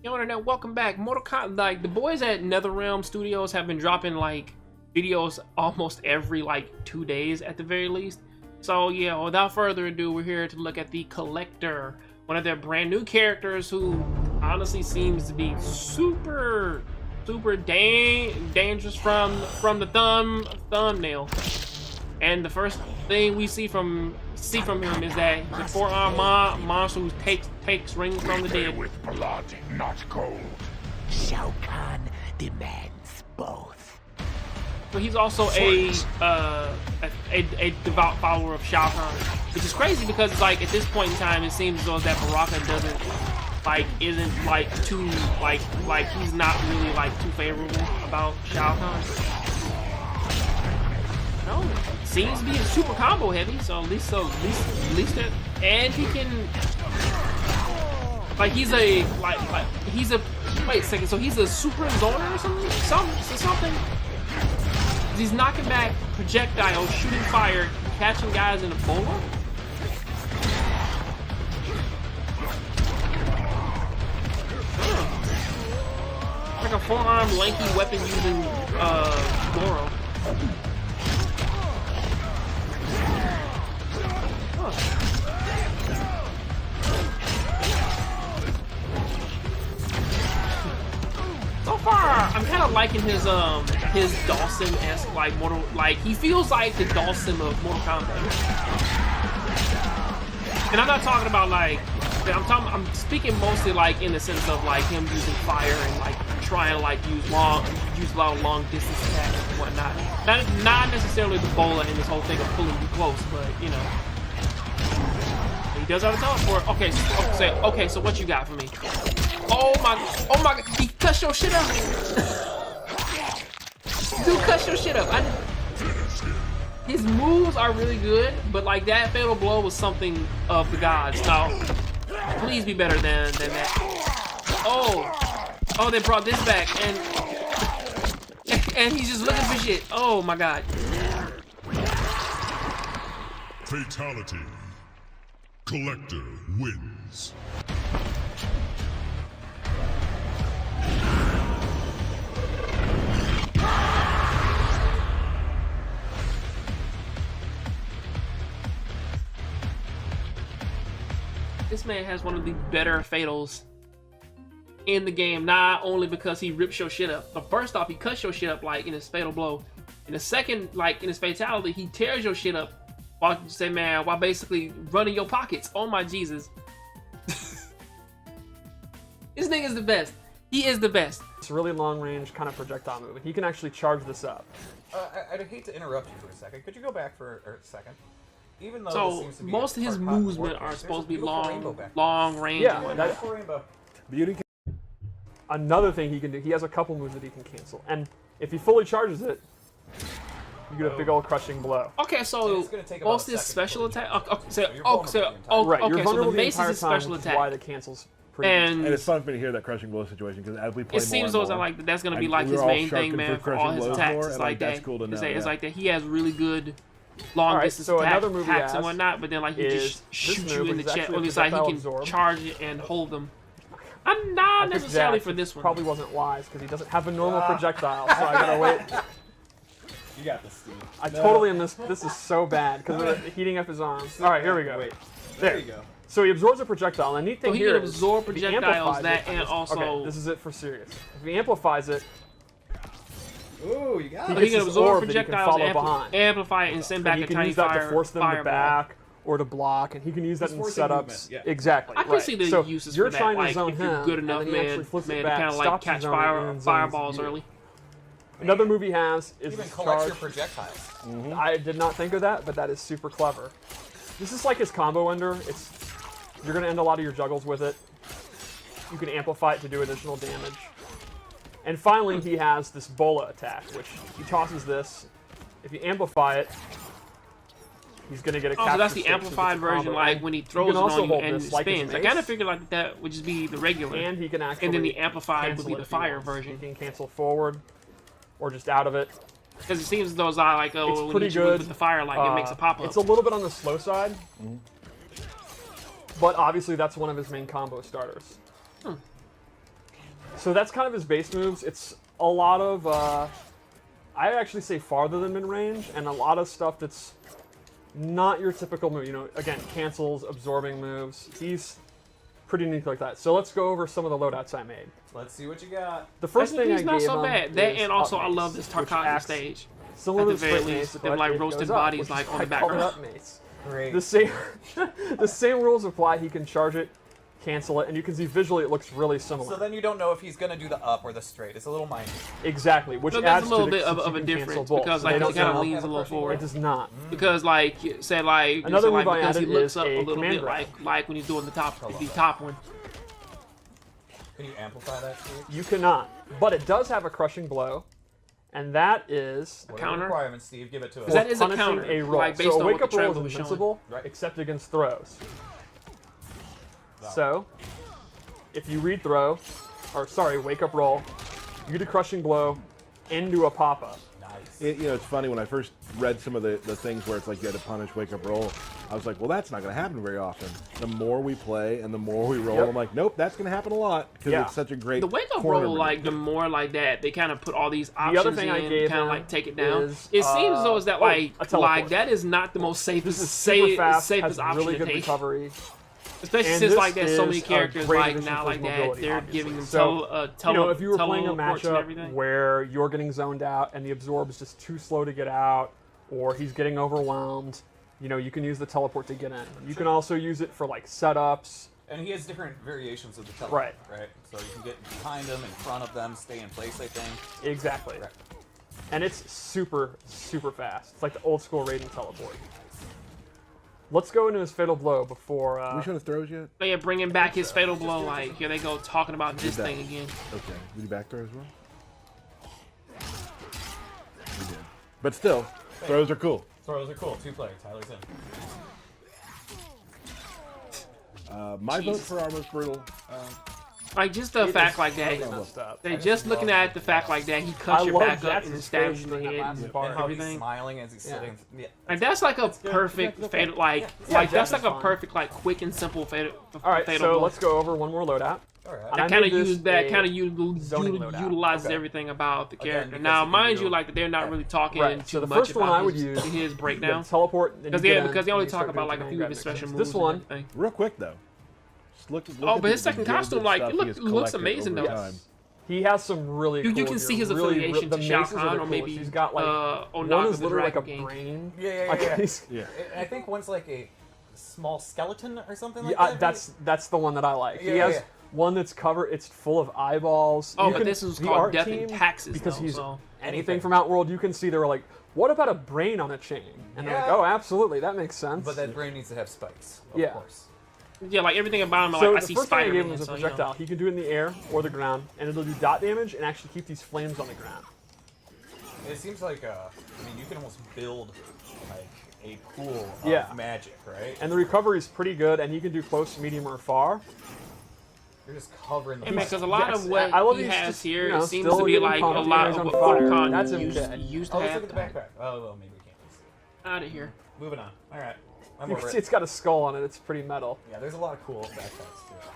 Yo, internet, welcome back. Mortal Kombat, like, the boys at NetherRealm Studios have been dropping, like, videos almost every, like, 2 days at the very least. So, yeah, without further ado, we're here to look at the Kollector, one of their brand new characters who honestly seems to be super dangerous from the thumbnail. And the first thing we see from him is that the four-armed monster who takes rings from the dead. With blood, not gold. Shao Kahn demands both. But he's also a devout follower of Shao Kahn, which is crazy because it's like at this point in time it seems as though that Baraka isn't too he's not really like too favorable about Shao Kahn. No, seems to be super combo heavy, so at least that, and he can he's a wait a second, so he's a super zoner or something. He's knocking back projectiles, shooting fire, catching guys in a bola. Like a four-armed lanky weapon using Goro. So far, I'm kind of liking his Dawson-esque he feels like the Dawson of Mortal Kombat. And I'm not talking about I'm speaking mostly like in the sense of like him using fire and like trying to like use a lot of long distance attacks and whatnot. Not necessarily the bola in this whole thing of pulling you close, but you know. He does have a teleport. Okay, so what you got for me? Oh my god, he cussed your shit up. Dude, cuss your shit up. His moves are really good, but like that fatal blow was something of the gods. Now, please be better than that. Oh, they brought this back, and he's just looking for shit. Oh my god. Fatality. Kollector wins. This man has one of the better fatals in the game, not only because he rips your shit up, but first off, he cuts your shit up like in his fatal blow. In the second, like in his fatality, he tears your shit up while basically running your pockets. Oh my Jesus. This nigga's the best. He is the best. It's a really long range kind of projectile move, and he can actually charge this up. I'd hate to interrupt you for a second. Could you go back for a second? Even though so this seems to be most of his movement are supposed to be long range. Yeah, rainbow. Beauty. Another thing he can do, he has a couple moves that he can cancel, and if he fully charges it, you get a big old crushing blow. Okay, so most of his special attack. So the mace is his special attack. Why the cancels. And it's fun for me to hear that crushing blow situation because as we play it seems as though that's going to be like his main thing, man, for all his attacks. It's like that. It's like that. He has really good long distance attacks and whatnot, but then like he just shoots you in the chest. Or it's like he can charge it and hold them. I'm not necessarily for this one. Probably wasn't wise because he doesn't have a normal projectile, so I gotta wait. You got this, Steve. I totally am this is so bad because we're heating up his arms. All right, here we go. Wait, there you go. So he absorbs a projectile, and the neat thing here is he can absorb projectiles and also. Okay, this is it for serious. If he amplifies it, ooh, you got it. He can absorb projectiles, amplify it, and send back a tiny fire. He can use that to force them to back or to block, and he can use that in setups. Yeah. Exactly. I can see the uses for that. Like if you're good enough, man, to kind of like catch fireballs early. Another move he has is even collects your projectiles. I did not think of that, but that is super clever. This is like his combo ender. You're going to end a lot of your juggles with it. You can amplify it to do additional damage. And finally, he has this bola attack, which he tosses this. If you amplify it, he's going to get a capture. So that's the stick, amplified version, like when he throws it on you and it spins. I kind of figured like that would just be the regular. And he can actually and then the amplified would be the fire version. He can cancel forward or just out of it. Because it seems as though it's like, it's when pretty you good with the fire, like it makes a pop up. It's a little bit on the slow side. But obviously that's one of his main combo starters. So that's kind of his base moves. It's a lot of, I actually say farther than mid-range, and a lot of stuff that's not your typical move. You know, again, cancels, absorbing moves. He's pretty unique like that. So let's go over some of the loadouts I made. Let's see what you got. The first thing I He's gave not so him bad. That is and also up I mace, love this which Tarkatan acts stage. similar At to the very straight mace, least, but them, like, it roasted goes up, bodies, which like, is on why the I called it background. up mace. Great. The same, the same rules apply. He can charge it, cancel it, and you can see visually it looks really similar. So then you don't know if he's gonna do the up or the straight. It's a little minor. Exactly, which So adds there's a little to bit the, of since a you can cancel difference both. because So like they it don't kind of know. leans a little It forward. does not. Because like say like you Another said, like move I because he added looks is up a a little command bit grab. like when he's doing the top one. Can you amplify that, Steve? You cannot, but it does have a crushing blow, and that is What are the counter? requirements, Steve? Give it to us. Is that is a punishing counter, a roll. like based so a on wake what up the roll trailer is was showing. invincible, Right. except against throws. Wow. So, if you read throw, or sorry, wake up roll, you get a crushing blow into a pop up. Nice. You know, it's funny when I first read some of the things where it's like you had to punish wake up roll. I was like, well, that's not going to happen very often. The more we play and the more we roll, Yep. I'm like, nope, that's going to happen a lot because Yeah. it's such a great. The wake up corner roll, move. like the more like that, they kind of put all these options other thing I in, gave kind of him like take it down. is, It seems as though it's that a like teleport. that is not the most safest This is super fast, safest has option really to good take. recovery. Especially And since this like there's so many is a characters great like addition now for like that, mobility, they're obviously. giving them So, you know, if you were playing a teleports and matchup everything. where you're getting zoned out and the absorb is just too slow to get out, or he's getting overwhelmed, you know, you can use the teleport to get in. You can also use it for like setups. And he has different variations of the teleport, Right. right? So you can get behind them, in front of them, stay in place, I think. Exactly. Right. And it's super, super fast. It's like the old school Raiden teleport. Let's go into his fatal blow before. Did we show the throws yet? But yeah, bringing back his fatal blow. Like here they go talking about this that. thing again. Okay. Did you back throw as well? We did. But still, throws are cool. Throws are cool. 2 players. Tyler's in. My vote for our most brutal. Like just the fact like that. messed up. They're just looking at the fact like that. He cuts I your love back up and Jackson's then stabs face you in the during that head. last part. And how everything. he's smiling as he's sitting. Yeah. Like that's like a perfect fatal, like that's Jackson's like a fine. perfect, like quick and simple fatal. All right, fatal so blow. let's go over one more loadout. All right. I That kind of made this use that a kind of zoning loadout. utilizes Okay. everything about the Again, character. because Now, you can mind do- you, like they're not really talking Right. too So the much first one about I would his, use his breakdown teleport. Then because you they get in, only and you talk start about doing like a command few of grab his special mechanics. moves. This and one, everything. Real quick though. Just look Oh, at but his the second good costume, good like, stuff it he look- has looks collected amazing, over though. time. he has some really. You cool, can see his really, affiliation the to Shao maces are Kahn the or coolest. maybe He's got like Onaga one is the literally like a Dragon King. brain. Yeah. Like, he's- Yeah. I think one's like a small skeleton or something like yeah, that. that's the one that I like. Yeah, he has yeah. one that's covered. It's full of eyeballs. Oh, You but can- this was the called art Death team, and Taxes, because though, he's so- anything from Outworld. You can see they were like, "What about a brain on a chain?" And they're like, Yeah. "Oh, absolutely, that makes sense." But that brain needs to have spikes, of Yeah. course. Yeah, like everything about him, So like I the see first thing I gave him Spider-Man. was a So, you know. projectile. He can do it in the air or the ground, and it'll do dot damage and actually keep these flames on the ground. It seems like, I mean, you can almost build like a pool of Yeah. magic, right? And the recovery is pretty good, and he can do close, medium, or far. You're just covering the. Yeah, man, because a lot Yes, of what I love he he's has just, here you know, seems still to be getting like a pumped, lot he's of on what fire. Khan That's used MK. to Oh, let's have. look at the backpack. Oh, well, maybe we can't see. Out of here. Moving on. All right. I'm You over can it. see it's got a skull on it. It's pretty metal. Yeah, there's a lot of cool backpacks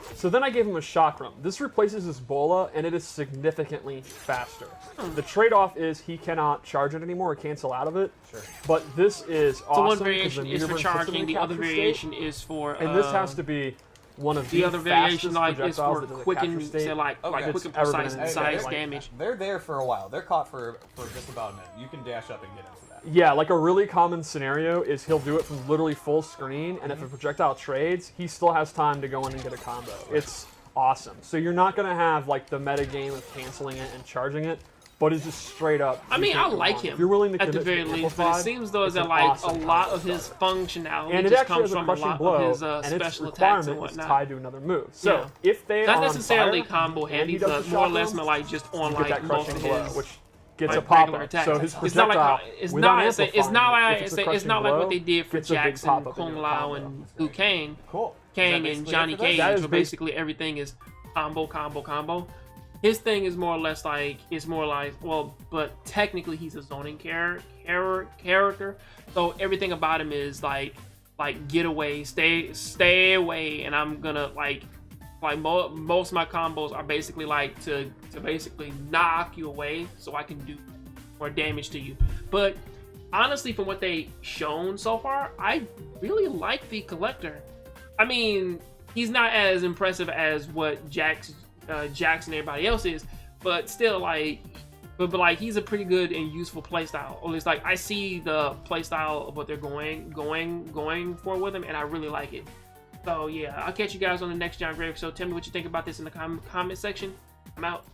too. So then I gave him a chakram. This replaces his bola, and it is significantly faster. The trade-off is he cannot charge it anymore or cancel out of it. Sure. But this is So awesome. one 'cause variation the is for meter burn puts him charging, in the other capture state, variation is for. and this has to be one of the, The other variation, fastest like, is projectiles for that does a quick capture and state. say like Okay. quick and Ever been precise in and any size game like damage. They're there for a while. They're caught for just about a minute. You can dash up and get into that. Yeah, like a really common scenario is he'll do it from literally full screen, and if a projectile trades, he still has time to go in and get a combo. It's awesome. So you're not going to have like the meta game of canceling it and charging it, but it's just straight up. I you mean, I can't go like wrong. him If you're willing to at the commit to very least, but it Amplified, seems though it's that an like awesome a lot combo of his starter. functionality And it just actually comes has a from a crushing lot blow, of his and its special attacks requirement and is whatnot. tied to another move. So Yeah. if they Not are on necessarily fire, combo and heavy, he does but the more or shot less rounds, like just on you like get that most crushing of blow, his. which gets like, a pop regular up. attacks. So his It's not projectile, like it's without not it's amplifying not it, like if it's a crushing not like blow, what they did for gets a big Jackson, pop-up in Kung your Lao, combo. and Liu Kang. Cool. Kang and Johnny Cage, That is where bas- basically everything is combo. His thing is more or less like well, but technically he's a zoning character, so everything about him is like get away, stay away, and I'm gonna like Like most of my combos are basically like to basically knock you away so I can do more damage to you. But honestly, from what they shown so far, I really like the Kollector. I mean, he's not as impressive as what Jax and everybody else is, but still, like, but like he's a pretty good and useful playstyle. Or at least, like, I see the playstyle of what they're going for with him, and I really like it. So yeah, I'll catch you guys on the next Jongravesshow. Tell me what you think about this in the comment section. I'm out.